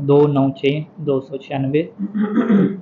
296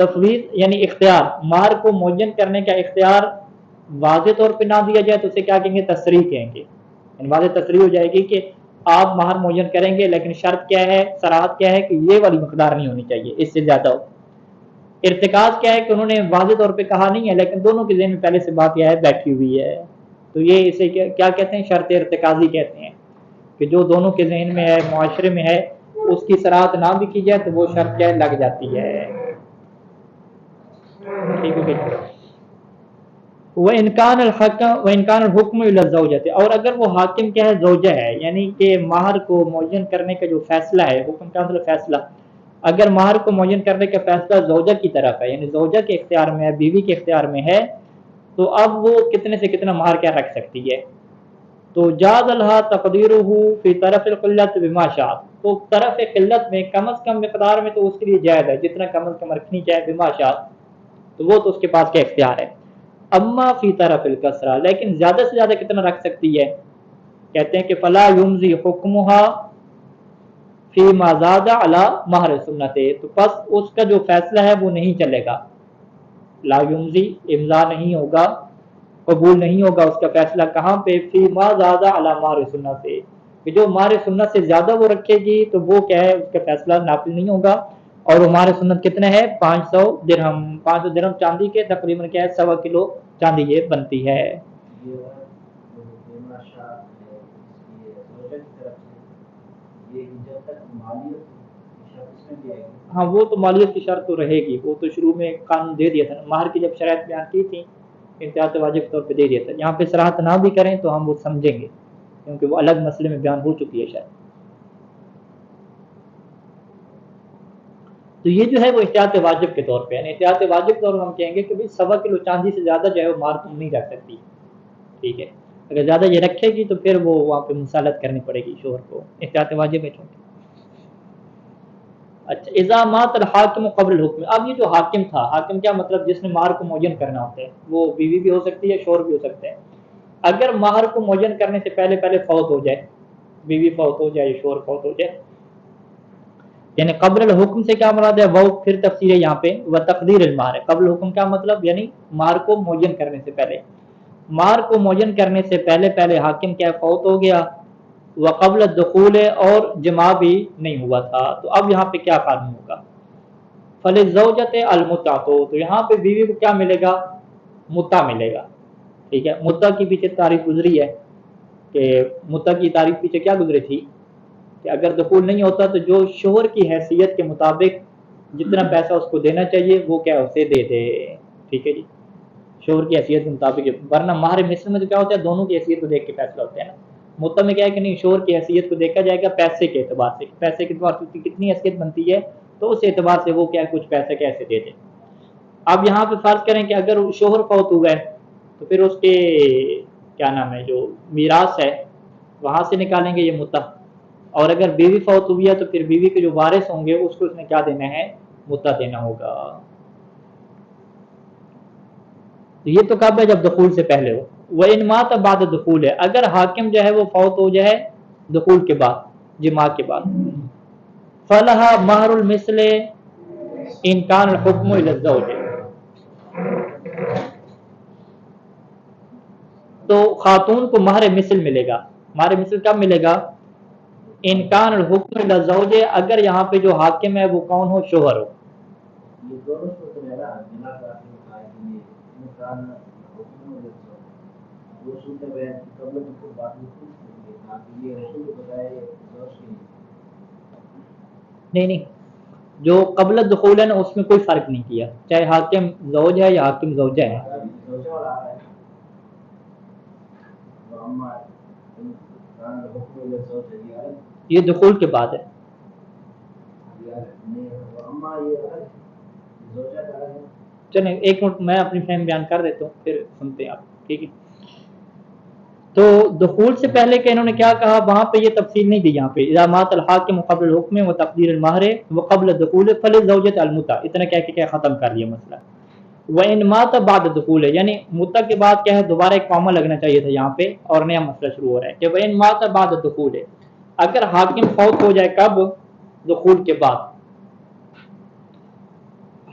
تفویض یعنی اختیار، مہر کو معین کرنے کا اختیار واضح طور پہ نہ دیا جائے تو اسے کیا کہیں گے؟ تصریح کہیں گے، یعنی واضح تصریح ہو جائے گی کہ آپ مہر معین کریں گے، لیکن شرط کیا ہے، صراحت کیا ہے کہ یہ والی مقدار نہیں ہونی چاہیے، اس سے زیادہ ہو۔ ارتکاز کیا ہے کہ انہوں نے واضح طور پہ کہا نہیں ہے، لیکن دونوں کے ذہن میں پہلے سے بات یہ ہے بیٹھی ہوئی ہے، تو یہ اسے کیا کہتے ہیں؟ شرط ارتکازی کہتے ہیں، کہ جو دونوں کے ذہن میں ہے، معاشرے میں ہے، اس کی صراحت نہ بھی کی جائے تو وہ شرط کیا لگ جاتی ہے۔ ٹھیک ہے، وَإِنْ كَانَ الْحُكْمُ إِلَى الزَّوْجَةِ، اور اگر وہ حاکم کیا ہے؟ زوجہ ہے، یعنی کہ مہر کو معین کرنے کا جو فیصلہ ہے، حکم کا مطلب فیصلہ، اگر مہر کو معین کرنے کا فیصلہ زوجہ کی طرف ہے، یعنی زوجہ کے اختیار میں ہے، بیوی کے اختیار میں ہے، تو اب وہ کتنے سے کتنا مہر کیا رکھ سکتی ہے؟ تو جاز لها تقدیرہ فی طرف القلت بما شاء، تو طرف قلت میں کم از کم مقدار میں تو اس کے لیے جائز ہے، جتنا کم از کم رکھنی چاہے، بما شاء، تو وہ تو اس کے پاس کیا اختیار ہے۔ اما فی طرف الکسرہ، لیکن زیادہ سے زیادہ کتنا رکھ سکتی ہے؟ کہتے ہیں کہ فلا یمضی حکمہا فی ما زاد علی مہر سنت، تو پس اس کا جو فیصلہ ہے وہ نہیں چلے گا، لا یمضی امضا نہیں ہوگا، قبول نہیں ہوگا اس کا فیصلہ، کہاں پہ؟ فی ما زاد علی مہر سنت، کہ جو مہر سنت سے زیادہ وہ رکھے گی تو وہ کیا ہے؟ اس کا فیصلہ نافذ نہیں ہوگا، اور وہ مہر سنت کتنے ہے؟ 500 درہم، 500 درہم چاندی کے تقریباً کیا ہے؟ 1.25 کلو چاندی یہ بنتی ہے۔ ہاں وہ تو مالیت کی شرط تو رہے گی، وہ تو شروع میں قانون دے دیا تھا، مہر کی جب شرائط بیان کی تھی امتیاز واجب کے طور پہ دے دیا تھا، یہاں پہ صراحت نہ بھی کریں تو ہم وہ سمجھیں گے کیونکہ وہ الگ مسئلے میں بیان ہو چکی ہے شاید۔ تو یہ جو ہے وہ احتیاط واجب کے طور پہ، یعنی احتیاط واجب کے طور پر ہم کہیں گے کہ 1.25 کلو چاندی سے زیادہ جو ہے وہ مہر تم نہیں رکھ سکتی، ٹھیک ہے، اگر زیادہ یہ رکھے گی تو پھر وہ وہاں پہ مصالحت کرنی پڑے گی شوہر کو، احتیاط واجب ہے چونکہ۔ اچھا، اذا مات الحاکم قبل الحکم، اب یہ جو حاکم تھا، حاکم کیا مطلب؟ جس نے مہر کو معین کرنا ہوتا ہے، وہ بیوی بھی ہو سکتی ہے، شوہر بھی ہو سکتا ہے، اگر مہر کو معین کرنے سے پہلے پہلے فوت ہو جائے، بیوی فوت ہو جائے یا شوہر فوت ہو جائے، یعنی قبل الحکم سے کیا مراد ہے؟ وہ پھر تفسیر ہے یہاں پہ وہ تقدیر المہر ہے، قبل الحکم کیا مطلب؟ یعنی مہر کو معین کرنے سے پہلے، مہر کو معین کرنے سے پہلے پہلے حاکم کیا فوت ہو گیا، وقبل الدخول، اور جماع بھی نہیں ہوا تھا، تو اب یہاں پہ کیا قانون ہوگا؟ فللزوجۃ المتع، تو یہاں پہ بیوی کو کیا ملے گا؟ متع ملے گا، ٹھیک ہے۔ متع کی پیچھے تعریف گزری ہے کہ متع کی تعریف پیچھے کیا گزری تھی کہ اگر دخول نہیں ہوتا تو جو شوہر کی حیثیت کے مطابق جتنا پیسہ اس کو دینا چاہیے وہ کیا اسے دے دے، ٹھیک ہے جی، شوہر کی حیثیت کے مطابق، ورنہ مہر مثل میں تو کیا ہوتا ہے؟ دونوں کی حیثیت کو دیکھ کے فیصلہ ہوتا ہے نا، متع میں کیا ہے کہ نہیں، شوہر کی حیثیت کو دیکھا جائے گا پیسے کے اعتبار سے، پیسے کے اعتبار سے کتنی حیثیت بنتی ہے تو اس اعتبار سے وہ کیا کچھ پیسے کیسے دے دے۔ اب یہاں پہ فرض کریں کہ اگر شوہر فوت ہوا ہے تو پھر اس کے کیا نام ہے جو میراث ہے وہاں سے نکالیں گے یہ متع، اور اگر بیوی فوت ہوئی ہے تو پھر بیوی کے جو وارث ہوں گے اس کو اس نے کیا دینا ہے؟ متع دینا ہوگا۔ یہ تو کب ہے؟ جب دخول سے پہلے ہو۔ وَإِنْ مَاتَ بَعْدَ دخول ہے، اگر حاکم جو ہے وہ فوت ہو جائے دخول کے بعد، جماع کے بعد، فَلَهَا مَهْرُ الْمِثْلِ إِنْ كَانَ الْحُكْمُ إِلَى الزَّوْجِ، تو خاتون کو مہر مثل ملے گا، مہر مثل کب ملے گا؟ ان کان الحکم الی الزوج، اگر یہاں پہ جو حاکم ہے وہ کون ہو؟ شوہر ہو۔ نہیں نہیں، جو قبل دخول ہے نا اس میں کوئی فرق نہیں کیا، چاہے حاکم زوج ہے یا حاکم زوجہ ہے، یہ دخول کے بعد ہے۔ چلیں ایک منٹ میں اپنی فہم بیان کر دیتا ہوں پھر سنتے ہیں آپ، ٹھیک ہے۔ تو دخول سے پہلے کہ انہوں نے کیا کہا وہاں پہ یہ تفصیل نہیں دی، یہاں پہ اذا مات الحاکم قبل الحکم و تقدیر المہر وقبل الدخول فللزوجۃ المتع، اتنا کہہ کے کیا ختم کر لیا مسئلہ۔ وَإِنْ مَاتَ بَعْدَ دخول ہے، یعنی متع کے بعد کیا ہے؟ دوبارہ ایک کامہ لگنا چاہیے تھا یہاں پہ، اور نیا مسئلہ شروع ہو رہا ہے کہ وَإِنْ مَاتَ بَعْدَ دخول ہے، اگر حاکم فوت ہو جائے کب؟ دخول کے بعد،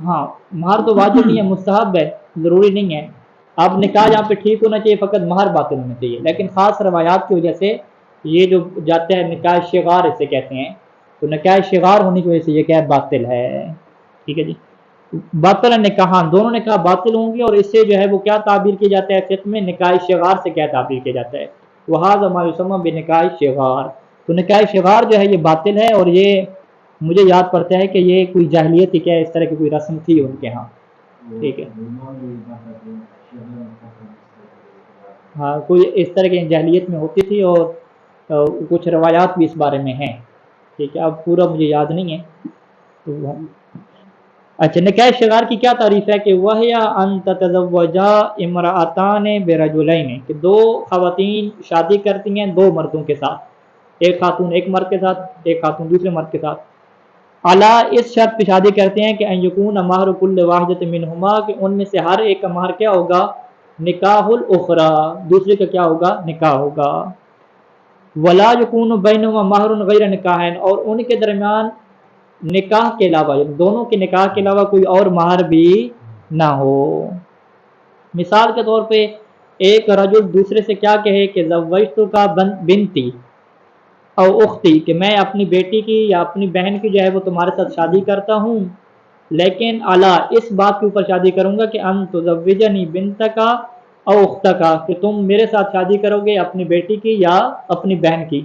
ہاں مہر تو واجب نہیں ہے، مستحب ہے، ضروری نہیں ہے. اب نکاح یہاں پہ ٹھیک ہونا چاہیے، فقط مہر باطل ہونا چاہیے، لیکن خاص روایات کی وجہ سے یہ جو جاتے ہیں نکاح شغار اسے کہتے ہیں، تو نکاح شغار ہونے کی وجہ سے یہ کیا ہے، باطل ہے. ٹھیک ہے جی. باطل نکاح، دونوں نکاح باطل ہوں گے، اور اس سے جو ہے وہ کیا تعبیر کیا جاتا ہے فقہ میں، نکاح شغار سے کیا تعبیر کیا جاتا ہے، وہذا ما یسمى بنکاح شغار. تو نکاح شغار جو ہے یہ باطل ہے، اور یہ مجھے یاد پڑتا ہے کہ یہ کوئی جاہلیت کی کیا اس طرح کی کوئی رسم تھی ان کے ہاں. ٹھیک ہے. ہاں کوئی اس طرح کی جاہلیت میں ہوتی تھی، اور کچھ روایات بھی اس بارے میں ہیں. ٹھیک ہے. اب پورا مجھے یاد نہیں ہے. تو اچھا، نکاح شغار کی کیا تعریف ہے کہ وَهِيَ أَن تَتَزَوَّجَا امْرَأَتَانِ بِرَجُلَيْنِ، کہ دو خواتین شادی کرتی ہیں دو مردوں کے ساتھ، ایک خاتون ایک مرد کے ساتھ، ایک خاتون دوسرے مرد کے ساتھ. اعلیٰ اس شرط پہ شادی کرتے ہیں کہ ان یکون مہر کل واحدۃ منہما، کہ ان میں سے ہر ایک کا مہر کیا ہوگا، نکاح الاخری، دوسرے کا کیا ہوگا، نکاح ہوگا. ولا یکون بینہما مہر غیر نکاحین، اور ان کے درمیان نکاح کے علاوہ، دونوں کے نکاح کے علاوہ کوئی اور مہر بھی نہ ہو. مثال کے طور پہ ایک رجل دوسرے سے کیا کہے کہ زوجتک بنتی او اختی، کہ میں اپنی بیٹی کی یا اپنی بہن کی جو ہے وہ تمہارے ساتھ شادی کرتا ہوں، لیکن اعلیٰ اس بات کے اوپر شادی کروں گا کہ ان تزوجنی بنتک او اختک، کہ تم میرے ساتھ شادی کرو گے اپنی بیٹی کی یا اپنی بہن کی.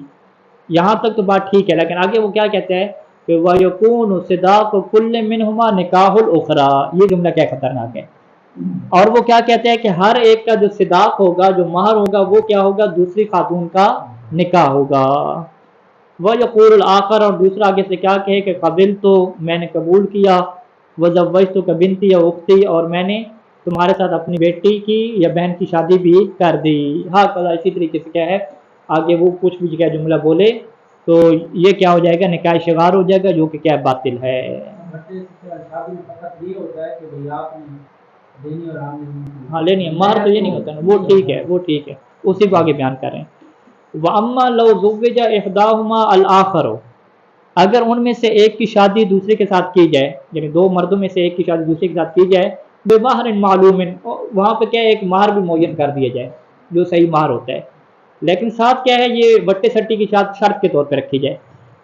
یہاں تک تو بات ٹھیک ہے، لیکن آگے وہ کیا کہتے ہیں کہ وَيَكُونُ صِدَاقُ كُلِّ مِنْهُمَا نِكَاحُ الْأُخْرَى. یہ جملہ کیا خطرناک ہے. اور وہ کیا کہتے ہیں کہ ہر ایک کا جو صداق ہوگا، جو مہر ہوگا، وہ کیا ہوگا، دوسری خاتون کا نکاح ہوگا. وَيَقُولُ الْآخَرُ، اور دوسرا آگے سے کیا کہے کہ قبلت، میں نے قبول کیا، وَزَوَّجْتُكَ بِنْتِي و اختی، اور میں نے تمہارے ساتھ اپنی بیٹی کی یا بہن کی شادی بھی کر دی. ہاں اسی طریقے سے کیا ہے آگے وہ کچھ بھی کیا جملہ بولے تو یہ کیا ہو جائے گا، نکاح شغار ہو جائے گا، جو کہ کیا باطل ہے. ہاں لینی ہے، مہر تو یہ نہیں ہوتا نا، وہ ٹھیک ہے، وہ ٹھیک ہے، اسی کو آگے بیان کر رہے ہیں. وَأَمَّا لَوْ زُوِّجَ إِحْدَاهُمَا الْآخَرُ، اگر ان میں سے ایک کی شادی دوسرے کے ساتھ کی جائے، یعنی دو مردوں میں سے ایک کی شادی دوسرے کے ساتھ کی جائے، بِمَہْرٍ مَعْلُومٍ، وہاں پہ کیا ہے ایک مہر بھی معین کر دیا جائے جو صحیح مہر ہوتا ہے، لیکن ساتھ کیا ہے یہ وٹے سٹی کی شرط کے طور پہ رکھی جائے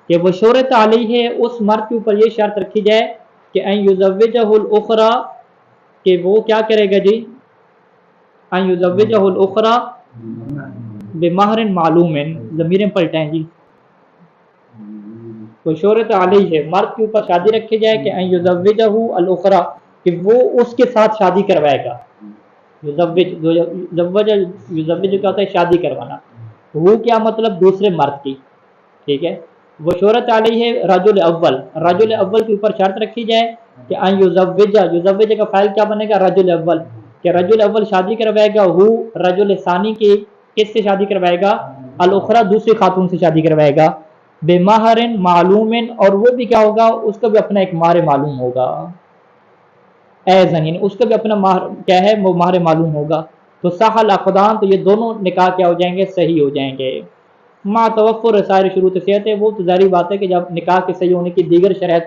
کہ وہ شورت علیہ ہے، اس مرد کے اوپر یہ شرط رکھی جائے کہ ان یزوجہ الاخری، کہ وہ کیا کرے گا جی، ان یزوجہ الاخری بمہر معلوم، ضمیریں پلٹائیں جی، تو شورت علیہ ہے، مرد کے اوپر شادی رکھی جائے کہ ان یزوجہ الاخری، کہ وہ اس کے ساتھ شادی کروائے گا. یزوج کا ہوتا ہے شادی کروانا، وہ کیا مطلب دوسرے مرد کی. ٹھیک ہے. وہ شورت علیہ ہے رجل اول، رجل اول کے اوپر شرط رکھی جائے کہ ان یزوج کا فاعل کیا بنے گا، رجل اول، کہ رجل اول شادی کروائے گا، وہ رجل ثانی کی کس سے شادی کروائے گا، الاخری دوسری خاتون سے شادی کروائے گا، بمہر معلوم، اور وہ بھی کیا ہوگا، اس کا بھی اپنا ایک مہر معلوم ہوگا، یعنی اس کا بھی اپنا مہر کیا ہے، وہ مہر معلوم ہوگا. تو صح الاقدام، تو یہ دونوں نکاح کیا ہو جائیں گے، صحیح ہو جائیں گے. ما توفر سائر شروط صحت ہے، وہ تو ظاہری بات ہے کہ جب نکاح کے صحیح ہونے کی دیگر شرائط،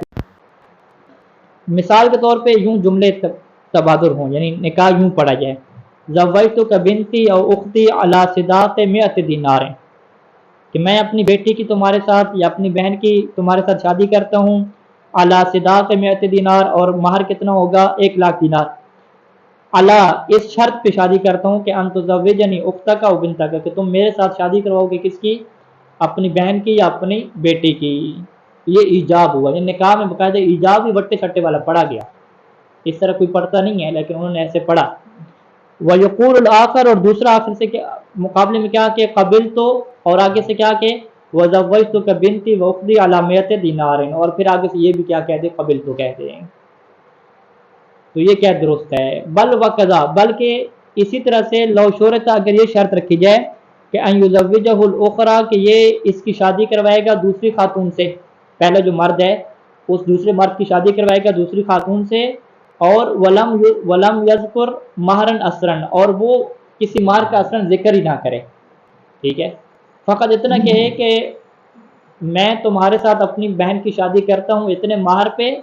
مثال کے طور پہ یوں جملے تبادر ہوں، یعنی نکاح یوں پڑھا جائے، زوجتک بنتی او اختی علی صداق 100 دینار، کہ میں اپنی بیٹی کی تمہارے ساتھ یا اپنی بہن کی تمہارے ساتھ شادی کرتا ہوں، علی صداق 100 دینار، اور مہر کتنا ہوگا، 1,00,000 دینار. علی اس شرط پہ شادی کرتا ہوں کہ ان تزوجنی اختک و بنتک، کہ تم میرے ساتھ شادی کرواؤ گے کس کی، اپنی بہن کی یا اپنی بیٹی کی. یہ ایجاب ہوا، یہ نکاح میں باقاعدہ ایجاب ہی وٹے سٹے والا پڑھا گیا، اس طرح کوئی پڑھتا نہیں ہے لیکن انہوں نے ایسے پڑھا. وَيَقُولُ الْآخَرُ، اور دوسرا آخر سے مقابلے میں کیا کہ قبل تو، اور آگے سے کیا کہ وَزَوَّجْتُكَ بِنْتِي وَأُخْتِي عَلَىٰ 100 دینار، اور پھر آگے سے یہ بھی کیا کہتے ہیں، قبل تو کہتے ہیں. تو یہ کیا درست ہے. بل وقضا، بلکہ اسی طرح سے لو شورت، اگر یہ شرط رکھی جائے کہ ان یزوجہ الاخری، کہ یہ اس کی شادی کروائے گا دوسری خاتون سے، پہلا جو مرد ہے اس دوسرے مرد کی شادی کروائے گا دوسری خاتون سے، اور ولم یذکر مہرن اثرن، اور وہ کسی مہر کا اثرن ذکر ہی نہ کرے. ٹھیک ہے. فقط اتنا کہے کہ میں تمہارے ساتھ اپنی بہن کی شادی کرتا ہوں اتنے مہر پہ،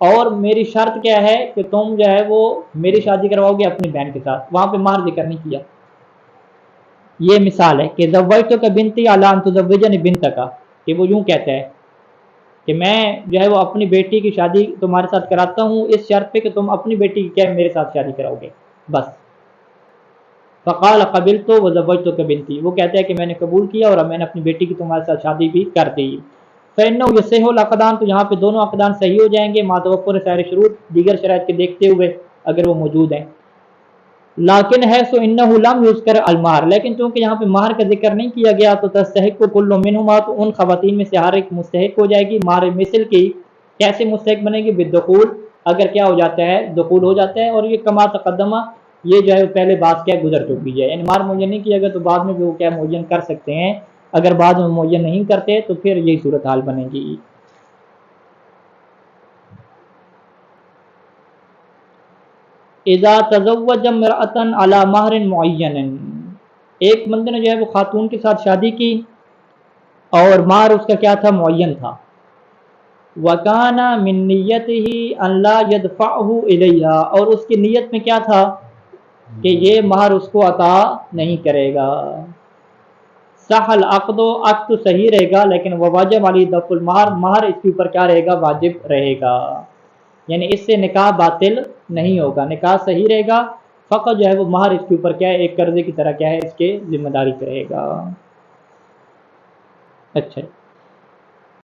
اور میری شرط کیا ہے کہ تم جو ہے وہ میری شادی کرواؤ گے اپنی بہن کے ساتھ، وہاں پہ مہر ذکر نہیں کیا۔ یہ مثال ہے کہ زوجتک بنتی علی ان تزوجنی بنتک، کہ وہ یوں کہتا ہے کہ میں جو ہے وہ اپنی بیٹی کی شادی تمہارے ساتھ کراتا ہوں اس شرط پہ کہ تم اپنی بیٹی کی کیا میرے ساتھ شادی کراؤ گے بس۔ فقال قبلت وزوجتک بنتی، وہ کہتا ہے کہ میں نے قبول کیا اور اب میں نے اپنی بیٹی کی تمہارے ساتھ شادی بھی کر دی۔ فإنه يصح العقدان، تو یہاں پہ دونوں عقدان صحیح ہو جائیں گے، ما توفر سائر شروط، دیگر شرائط کے دیکھتے ہوئے اگر وہ موجود ہیں۔ لیکن ہے سو انه لم یذکر المہر، لیکن چونکہ یہاں پہ مہر کا ذکر نہیں کیا گیا تو تستحق کل منہما، تو ان خواتین میں سے ہر ایک مستحق ہو جائے گی مہر مثل کی۔ کیسے مستحق بنے گی؟ بالدخول، اگر کیا ہو جاتا ہے دخول ہو جاتا ہے، اور یہ کما تقدمہ، یہ جو ہے پہلے بات کیا گزر چکی ہے، یعنی مہر معین نہیں کیا گیا تو بعد میں بھی وہ کیا معین کر سکتے ہیں، اگر بعد میں معین نہیں کرتے تو پھر یہی صورتحال بنے گی۔ اذا تزوج امرأة على مہر معین، ایک بندے نے جو ہے وہ خاتون کے ساتھ شادی کی اور مہر اس کا کیا تھا؟ معین تھا۔ وَكَانَ مِن نِّيَّتِهِ أَن لَّا يَدْفَعْهُ إِلَيْهَا، اور اس کی نیت میں کیا تھا کہ یہ مہر اس کو عطا نہیں کرے گا۔ صح العقد، عقد تو صحیح رہے گا، لیکن وواجب علی دفع المہر، مہر اس کے اوپر کیا رہے گا؟ واجب رہے گا، یعنی اس سے نکاح باطل نہیں ہوگا، نکاح صحیح رہے گا، فقط جو ہے وہ مہر اس کے اوپر کیا ہے ایک قرضے کی طرح کیا ہے اس کے ذمہ داری پہ رہے گا۔ اچھا